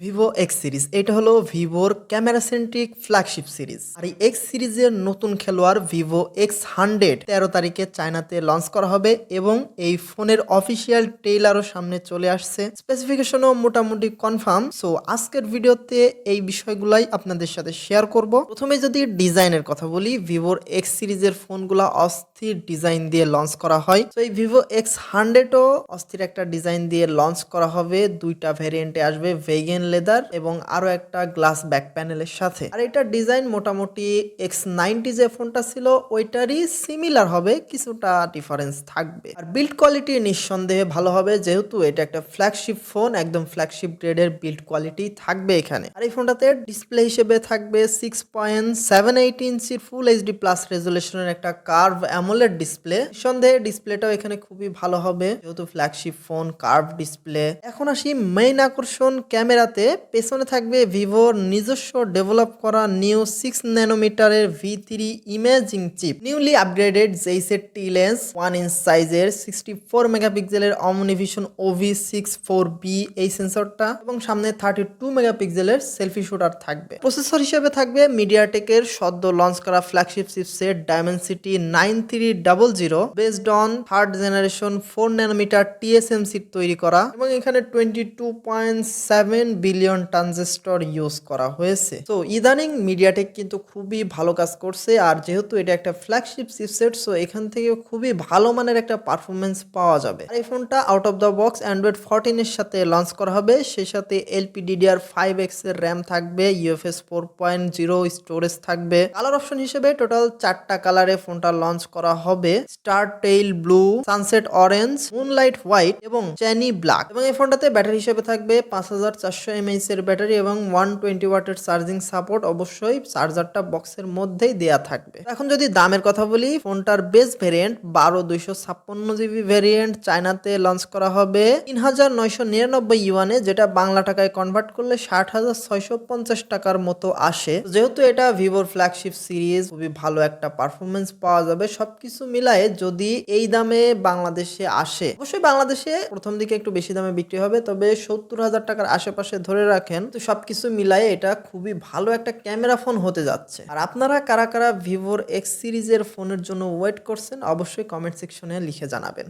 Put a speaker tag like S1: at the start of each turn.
S1: Vivo x series এটা হলো ভিভোর ক্যামেরা সেন্ট্রিক ফ্ল্যাগশিপ সিরিজ। আর এই এক্স সিরিজের নতুন খেলোয়াড় ভিভো X100 13 তারিখে চায়নাতে লঞ্চ করা হবে এবং এই ফোনের অফিসিয়াল ট্রেইলারও সামনে চলে আসছে। স্পেসিফিকেশনও মোটামুটি কনফার্ম। সো আজকের ভিডিওতে এই বিষয়গুলাই আপনাদের সাথে শেয়ার করব। প্রথমে যদি ডিজাইনের কথা বলি, ভিভোর এক্স সিরিজের ফোনগুলা অস্থির ডিজাইন দিয়ে লঞ্চ করা হয়। তো এই ভিভো X100ও অস্থির একটা ডিজাইন দিয়ে লঞ্চ করা হবে। দুইটা ভ্যারিয়েন্টে আসবে, ভেগান লেদার এবং আরো একটা গ্লাস ব্যাক প্যানেলের সাথে। আর এটা ডিজাইন মোটামুটি X90 যে ফোনটা ছিল ওইটারই সিমিলার হবে, কিছুটা ডিফারেন্স থাকবে। আর বিল্ড কোয়ালিটি নিঃসন্দেহে ভালো হবে, যেহেতু এটা একটা ফ্ল্যাগশিপ ফোন, একদম ফ্ল্যাগশিপ গ্রেডের বিল্ড কোয়ালিটি থাকবে এখানে। আর এই ফোনটাতে ডিসপ্লে হিসেবে থাকবে 6.78 ইঞ্চির ফুল এইচডি প্লাস রেজুলেশনের একটা কার্ভ অ্যামোলেড ডিসপ্লে। নিঃসন্দেহে ডিসপ্লেটাও এখানে খুবই ভালো হবে, যেহেতু ফ্ল্যাগশিপ ফোন, কার্ভ ডিসপ্লে। এখন আসি মেইন আকর্ষণ ক্যামেরাতে। পেছনে থাকবে ভিভোর নিজস্ব ডেভেলপ করা নিউ 6 ন্যানোমিটারের V3 imaging chip, newly upgraded Z lens 1 inch সাইজের 64 মেগাপিক্সেলের অমনিভিশন OV64B এই সেন্সরটা, এবং সামনে 32 মেগাপিক্সেলের সেলফি শুটার থাকবে। প্রসেসর হিসেবে থাকবে মিডিয়াটেকের সদ্য লঞ্চ করা flagship chipset Dimensity 9300 based on third generation 4 nanometre TSMC তৈরি করা, এবং এখানে 22.7 বিলিয়ন ট্রানজিস্টর ইউজ করা হয়েছে। তো ইদানিং মিডিয়াটেক কিন্তু খুবই ভালো কাজ করছে, আর যেহেতু এটা একটা ফ্ল্যাগশিপ চিপসেট, সো এখান থেকে খুবই ভালো মানের একটা পারফরমেন্স পাওয়া যাবে। আর এই ফোনটা out of the box Android 14 এর সাথে লঞ্চ করা হবে। সেই সাথে LPDDR5X এর র্যাম থাকবে, UFS 4.0 স্টোরেজ থাকবে। কালার অপশন হিসেবে টোটাল 4টা কালারে ফোনটা লঞ্চ করা হবে: star tail blue, sunset orange, moonlight white এবং চ্যানি ব্ল্যাক। এবং এই ফোনটাতে ব্যাটারি হিসেবে থাকবে 5400 mAh এর ব্যাটারি এবং 120 ওয়াটের চার্জিং সাপোর্ট। অবশ্যই চার্জারটা বক্সের মধ্যেই দেয়া থাকবে। এখন যদি দামের কথা বলি, ফোনটার বেস ভেরিয়েন্ট 12256GB ভেরিয়েন্ট চায়নাতে লঞ্চ করা হবে 3999 ইউয়ানে, যেটা বাংলা টাকায় কনভার্ট করলে 60,650 টাকার মতো আসে। যেহেতু এটা ভিভোর ফ্ল্যাগশিপ সিরিজ, খুবই ভালো একটা পারফরমেন্স পাওয়া যাবে। সবকিছু মিলায়ে যদি এই দামে বাংলাদেশে আসে, অবশ্যই বাংলাদেশে প্রথম দিকে একটু বেশি দামে বিক্রি হবে, তবে 70,000 টাকার আশেপাশে ধরে রাখেন। তো সবকিছু মিলায়ে এটা খুবই ভালো একটা ক্যামেরা ফোন হতে যাচ্ছে। আর আপনারা কারা কারা ভিভোর এক্স সিরিজের ফোনের জন্য ওয়েট করছেন, অবশ্যই কমেন্ট সেকশনে লিখে জানাবেন।